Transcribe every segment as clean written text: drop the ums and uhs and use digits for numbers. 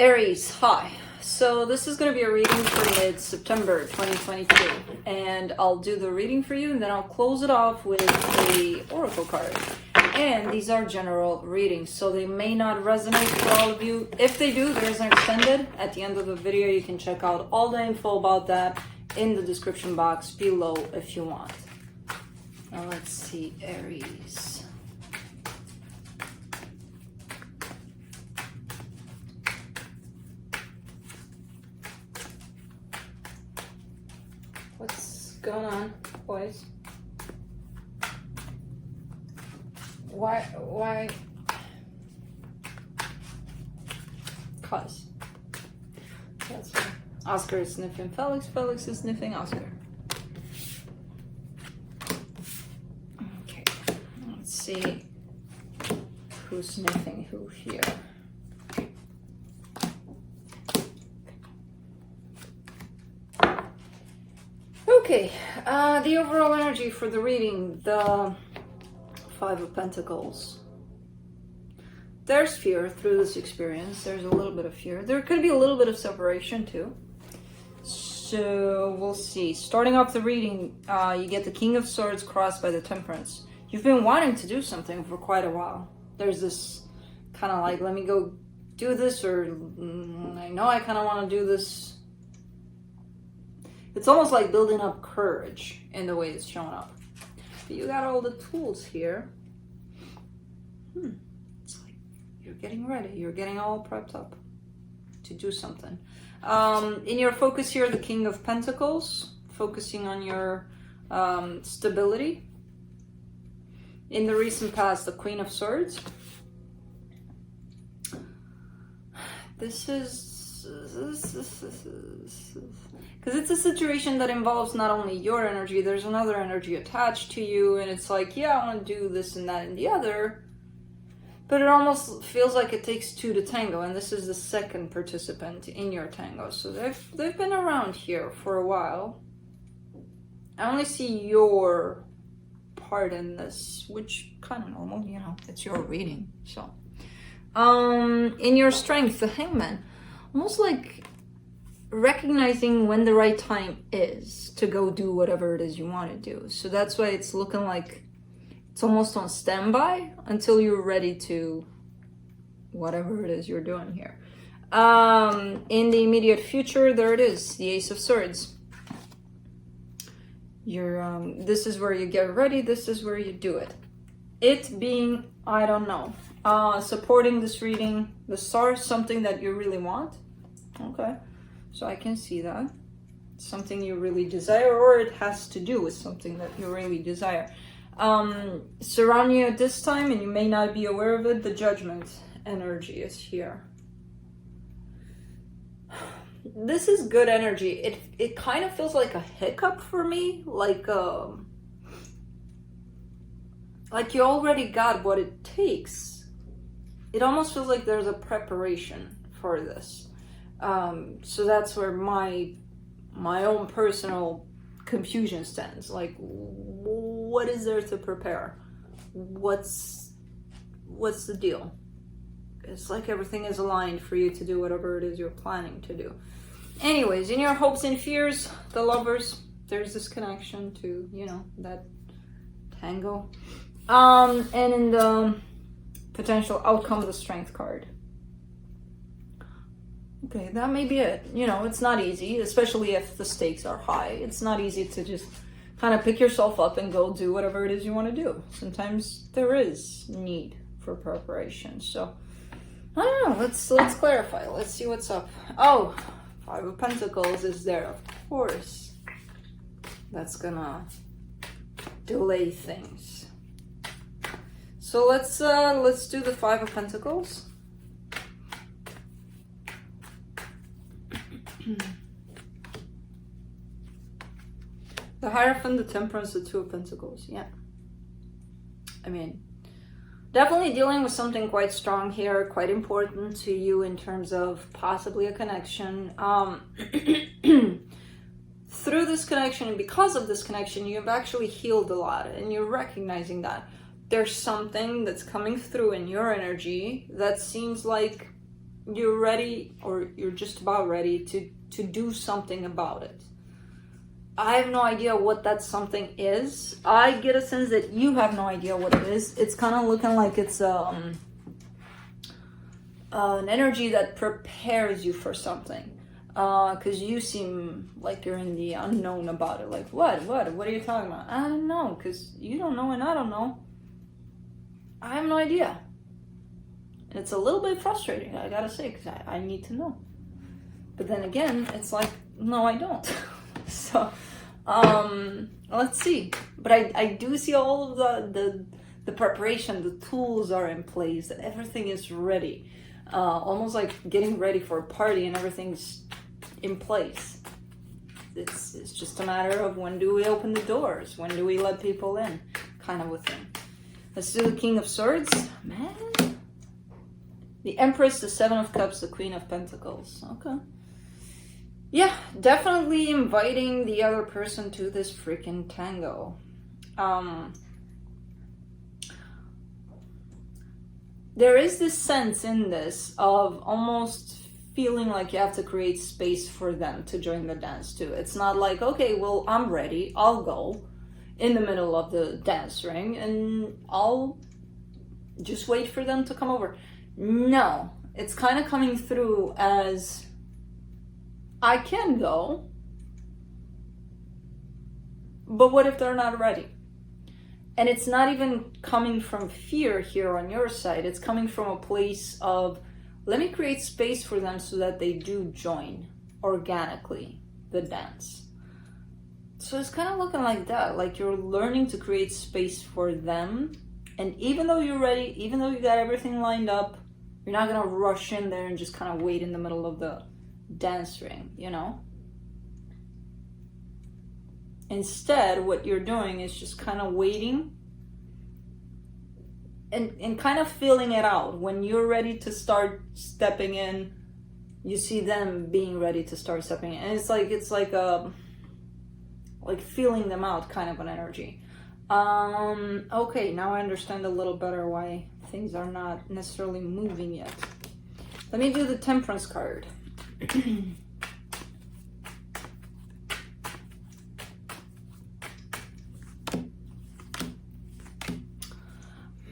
Aries, hi. So this is going to be a reading for mid-September 2022, and I'll do the reading for you and then I'll close it off with a oracle card. And these are general readings, so they may not resonate for all of you. If they do, there's an extended at the end of the video. You can check out all the info about that in the description box below if you want. Now let's see, Aries. What's going on, boys? Why? Cause. That's why. Oscar is sniffing Felix, Felix is sniffing Oscar. Okay, let's see who's sniffing who here. Okay, the overall energy for the reading, the Five of Pentacles. There's fear through this experience. There's a little bit of fear. There could be a little bit of separation too. So we'll see. Starting off the reading, you get the King of Swords crossed by the Temperance. You've been wanting to do something for quite a while. There's this kind of like, let me go do this, or I know I kind of want to do this. It's almost like building up courage in the way it's showing up. But you got all the tools here. It's like you're getting ready. You're getting all prepped up to do something. In your focus here, the King of Pentacles, focusing on your stability. In the recent past, the Queen of Swords. This is because it's a situation that involves not only your energy, there's another energy attached to you, and it's like, yeah, I want to do this and that and the other, but it almost feels like it takes two to tango, and this is the second participant in your tango, so they've been around here for a while. I only see your part in this, which kind of normal, you know, it's your reading. So in your strength, the Hangman, almost like recognizing when the right time is to go do whatever it is you want to do. So that's why it's looking like it's almost on standby until you're ready to whatever it is you're doing here. In the immediate future, there it is, the Ace of Swords. You're this is where you get ready, this is where you do it. It being, I don't know, supporting this reading, the star, something that you really want. Okay, so I can see that. Something you really desire, or it has to do with something that you really desire. Surround you at this time, and you may not be aware of it, the Judgment energy is here. This is good energy. It kind of feels like a hiccup for me, like you already got what it takes. It almost feels like there's a preparation for this. So that's where my own personal confusion stands. Like, what is there to prepare? What's the deal? It's like everything is aligned for you to do whatever it is you're planning to do. Anyways, in your hopes and fears, the Lovers, there's this connection to, you know, that tango. And in the potential outcome, the Strength card. Okay, that may be it. You know, it's not easy, especially if the stakes are high. It's not easy to just kind of pick yourself up and go do whatever it is you want to do. Sometimes there is need for preparation. So, I don't know. Let's clarify. Let's see what's up. Oh, Five of Pentacles is there, of course. That's gonna delay things. So let's do the Five of Pentacles. The Hierophant, the Temperance, the Two of Pentacles. Yeah. I mean, definitely dealing with something quite strong here, quite important to you in terms of possibly a connection. Through this connection, and because of this connection, you've actually healed a lot, and you're recognizing that there's something that's coming through in your energy that seems like you're ready, or you're just about ready to do something about it. I have no idea what that something is. I get a sense that you have no idea what it is. It's kind of looking like it's an energy that prepares you for something. Because you seem like you're in the unknown about it. Like, what are you talking about? I don't know, because you don't know and I don't know. I have no idea. And it's a little bit frustrating, I gotta say, because I need to know. But then again, it's like, no, I don't. So, let's see. But I do see all of the preparation, the tools are in place, that everything is ready. Almost like getting ready for a party and everything's in place. It's just a matter of when do we open the doors? When do we let people in? Kind of a thing. Let's do the King of Swords. Man. The Empress, the Seven of Cups, the Queen of Pentacles. Okay. Yeah, definitely inviting the other person to this freaking tango. There is this sense in this of almost feeling like you have to create space for them to join the dance too. It's not like, okay, well, I'm ready, I'll go in the middle of the dance ring and I'll just wait for them to come over. No, it's kind of coming through as I can go, but what if they're not ready? And it's not even coming from fear here on your side. It's coming from a place of, let me create space for them so that they do join organically the dance. So it's kind of looking like that, like you're learning to create space for them. And even though you're ready, even though you got everything lined up, you're not going to rush in there and just kind of wait in the middle of the dance ring, you know? Instead, what you're doing is just kind of waiting and kind of feeling it out. When you're ready to start stepping in, you see them being ready to start stepping in. And it's like feeling them out kind of an energy. Okay, now I understand a little better why things are not necessarily moving yet. Let me do the Temperance card.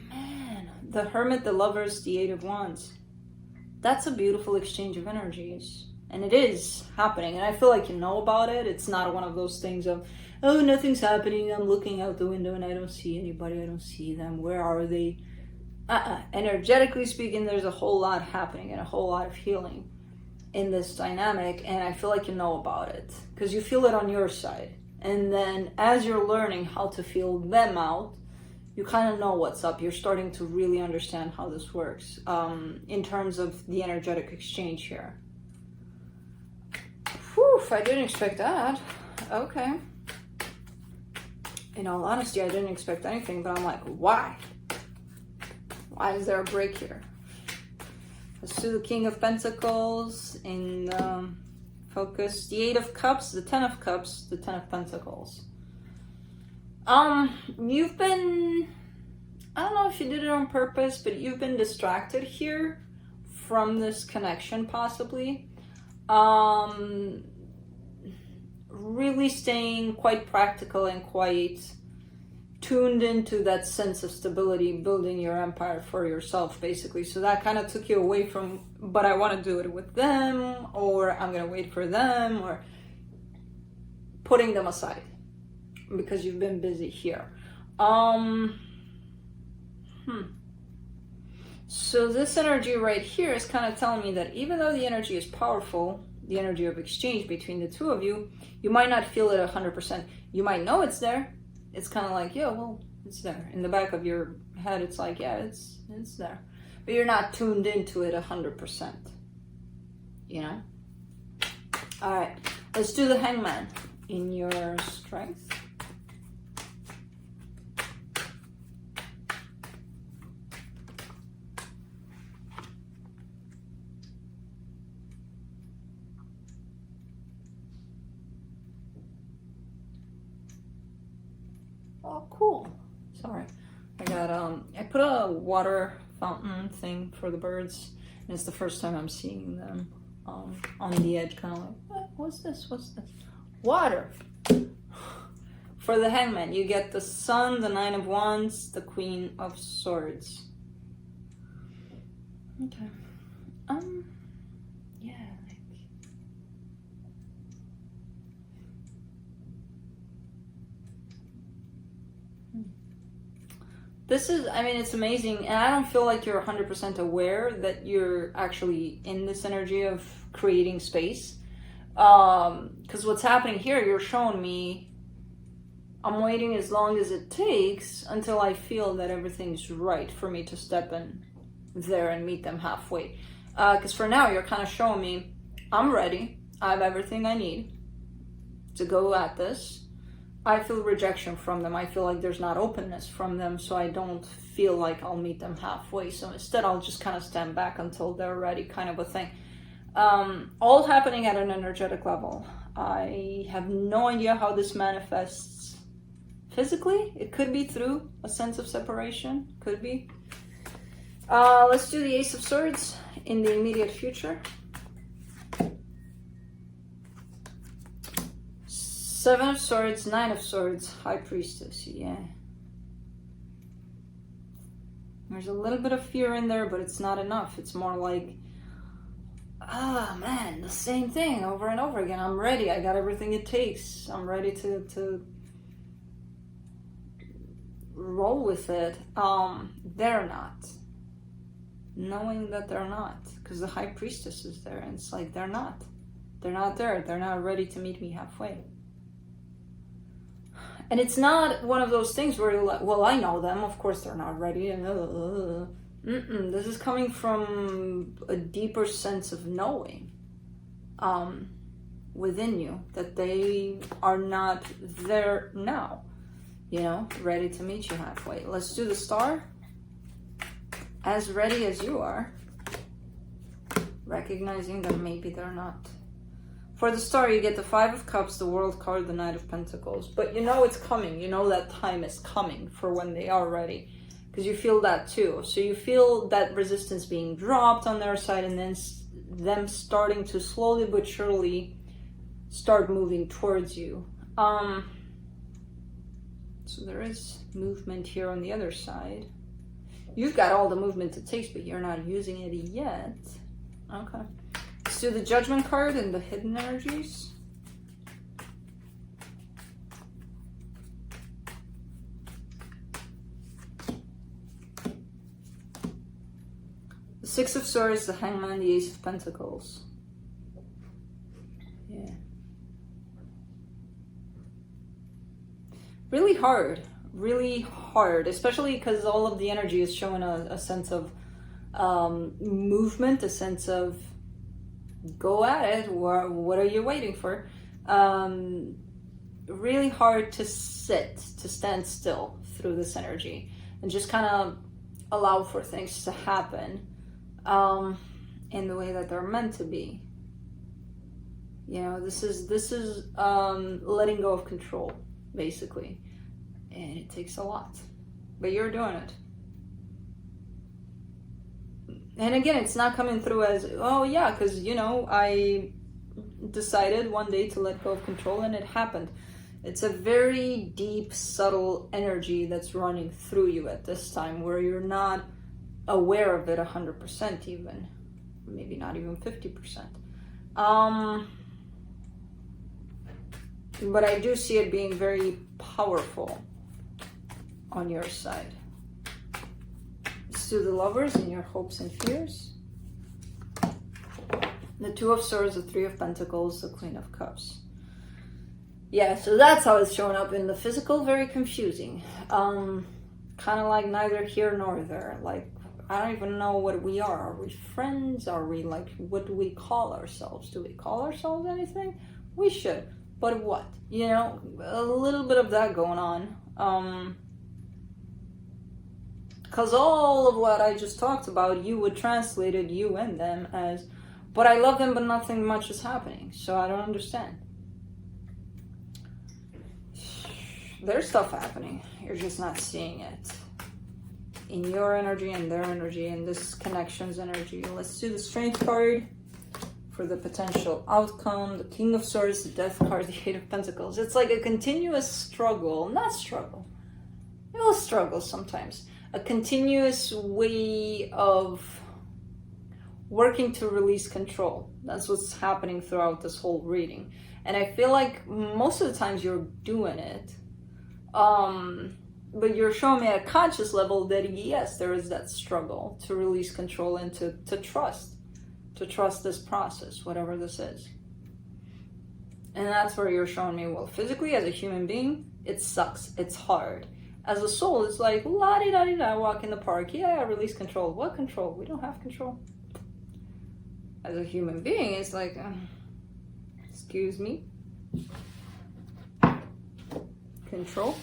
Man, the Hermit, the Lovers, the Eight of Wands. That's a beautiful exchange of energies. And it is happening. And I feel like you know about it. It's not one of those things of, oh, nothing's happening. I'm looking out the window and I don't see anybody. I don't see them. Where are they? Energetically speaking, there's a whole lot happening and a whole lot of healing in this dynamic. And I feel like you know about it because you feel it on your side. And then as you're learning how to feel them out, you kind of know what's up. You're starting to really understand how this works in terms of the energetic exchange here. Whew, I didn't expect that. Okay. In all honesty, I didn't expect anything, but I'm like, why? Why is there a break here? Let's do the King of Pentacles in focus. The Eight of Cups, the Ten of Cups, the Ten of Pentacles. You've been, I don't know if you did it on purpose, but you've been distracted here from this connection possibly. Really staying quite practical and quite tuned into that sense of stability, building your empire for yourself, basically. So that kind of took you away from, but I want to do it with them, or I'm going to wait for them, or putting them aside because you've been busy here. So this energy right here is kind of telling me that even though the energy is powerful, the energy of exchange between the two of you, you might not feel it 100%. You might know it's there. It's kind of like, yeah, well, it's there. In the back of your head, it's like, yeah, it's there. But you're not tuned into it 100%. You know? All right, let's do the Hangman in your strength. Oh, cool. Sorry. I put a water fountain thing for the birds And it's the first time I'm seeing them on the edge, kind of like, what's this? What's this? Water. For the Hangman, you get the Sun, the Nine of Wands, the Queen of Swords. Okay. Yeah, This is, I mean, it's amazing, and I don't feel like you're 100% aware that you're actually in this energy of creating space. Because what's happening here, you're showing me, I'm waiting as long as it takes until I feel that everything's right for me to step in there and meet them halfway. Because for now, you're kind of showing me, I'm ready, I have everything I need to go at this. I feel rejection from them. I feel like there's not openness from them, so I don't feel like I'll meet them halfway. So instead, I'll just kind of stand back until they're ready, kind of a thing. All happening at an energetic level. I have no idea how this manifests physically. It could be through a sense of separation. Could be. Let's do the Ace of Swords in the immediate future. Seven of Swords, Nine of Swords, High Priestess, yeah. There's a little bit of fear in there, but it's not enough. It's more like, man, the same thing over and over again. I'm ready. I got everything it takes. I'm ready to roll with it. They're not. Knowing that they're not. Because the High Priestess is there, and it's like, they're not. They're not there. They're not ready to meet me halfway. And it's not one of those things where you're like, well, I know them. Of course they're not ready. This is coming from a deeper sense of knowing within you that they are not there now, you know, ready to meet you halfway. Let's do the Star. As ready as you are, recognizing that maybe they're not. For the Star, you get the Five of Cups, the World card, the Knight of Pentacles. But you know it's coming. You know that time is coming for when they are ready. Because you feel that too. So you feel that resistance being dropped on their side, and then them starting to slowly but surely start moving towards you. So there is movement here on the other side. You've got all the movement it takes, but you're not using it yet. Okay. Let's do the Judgment card and the hidden energies. The Six of Swords, the Hangman, the Ace of Pentacles. Yeah. Really hard, especially because all of the energy is showing a sense of movement, a sense of go at it. What are you waiting for? Really hard to stand still through this energy and just kind of allow for things to happen in the way that they're meant to be. You know, this is letting go of control, basically, and it takes a lot, but you're doing it. And again, it's not coming through as, oh yeah, because, you know, I decided one day to let go of control and it happened. It's a very deep, subtle energy that's running through you at this time where you're not aware of it 100% even. Maybe not even 50%. But I do see it being very powerful on your side. To the Lovers and your hopes and fears. The Two of Swords, the Three of Pentacles, the Queen of Cups. Yeah, so that's how it's showing up in the physical. Very confusing. Kind of like neither here nor there. Like, I don't even know what we are. Are we friends? Are we like, what do we call ourselves? Do we call ourselves anything? We should. But what? You know, a little bit of that going on. Because all of what I just talked about, you would translate it, you and them, as, but I love them, but nothing much is happening. So I don't understand. There's stuff happening. You're just not seeing it. in your energy and their energy and this connection's energy. Let's do the Strength card for the potential outcome. The King of Swords, the Death card, the Eight of Pentacles. It's like a continuous struggle, not struggle. You'll struggle sometimes. A continuous way of working to release control. That's what's happening throughout this whole reading. And I feel like most of the times you're doing it. But you're showing me at a conscious level that yes, there is that struggle to release control and to trust this process, whatever this is. And that's where you're showing me, well, physically as a human being, it sucks, it's hard. As a soul, it's like, la-di-da-di-da, walk in the park, yeah, release control. What control? We don't have control. As a human being, it's like, excuse me, control.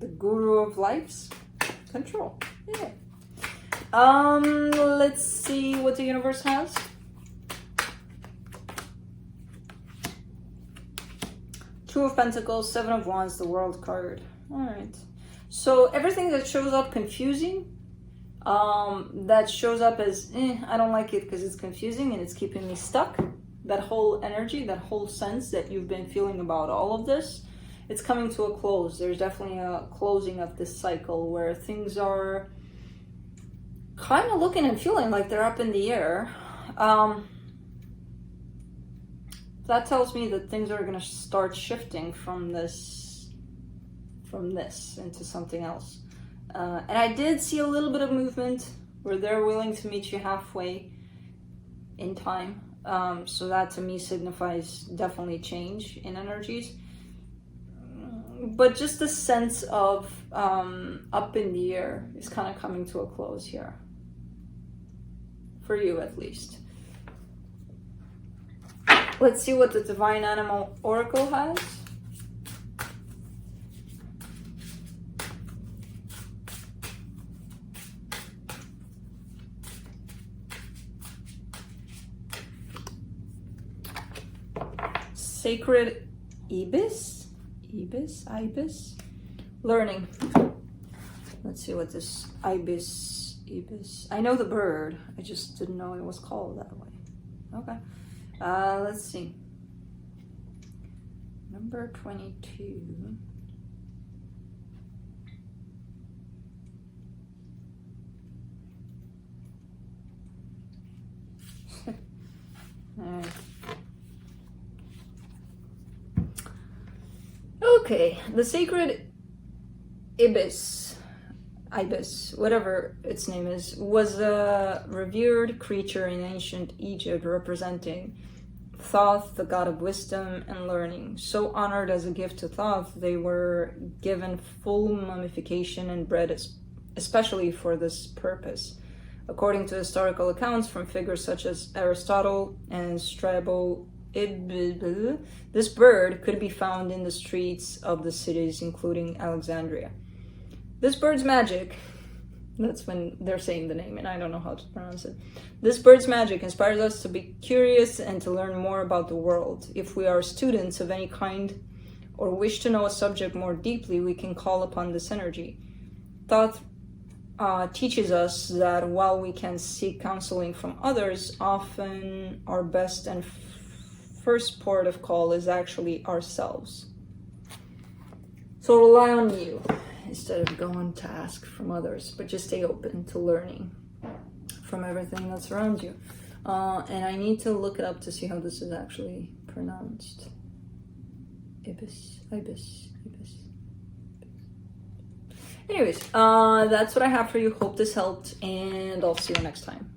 The guru of life's control. Yeah. Let's see what the universe has. Two of Pentacles, Seven of Wands, the World card. All right. So everything that shows up confusing, that shows up as, I don't like it because it's confusing and it's keeping me stuck. That whole energy, that whole sense that you've been feeling about all of this, it's coming to a close. There's definitely a closing of this cycle where things are kind of looking and feeling like they're up in the air. That tells me that things are going to start shifting from this into something else. And I did see a little bit of movement where they're willing to meet you halfway in time. So that to me signifies definitely change in energies. But just the sense of up in the air is kind of coming to a close here. For you, at least. Let's see what the Divine Animal Oracle has. Sacred Ibis? Ibis? Learning. Let's see what this Ibis. I know the bird. I just didn't know it was called that way. Okay. Let's see. Number 22. All right. Okay, the sacred Ibis, whatever its name is, was a revered creature in ancient Egypt representing Thoth, the god of wisdom and learning. So honored as a gift to Thoth, they were given full mummification and bred especially for this purpose. According to historical accounts from figures such as Aristotle and Strabo, this bird could be found in the streets of the cities, including Alexandria. This bird's magic, that's when they're saying the name and I don't know how to pronounce it. This bird's magic inspires us to be curious and to learn more about the world. If we are students of any kind or wish to know a subject more deeply, we can call upon this energy. Thoth teaches us that while we can seek counseling from others, often our best and first port of call is actually ourselves. So rely on you instead of going to ask from others, but just stay open to learning from everything that's around you. And I need to look it up to see how this is actually pronounced. Ibis. Anyways, that's what I have for you. Hope this helped, and I'll see you next time.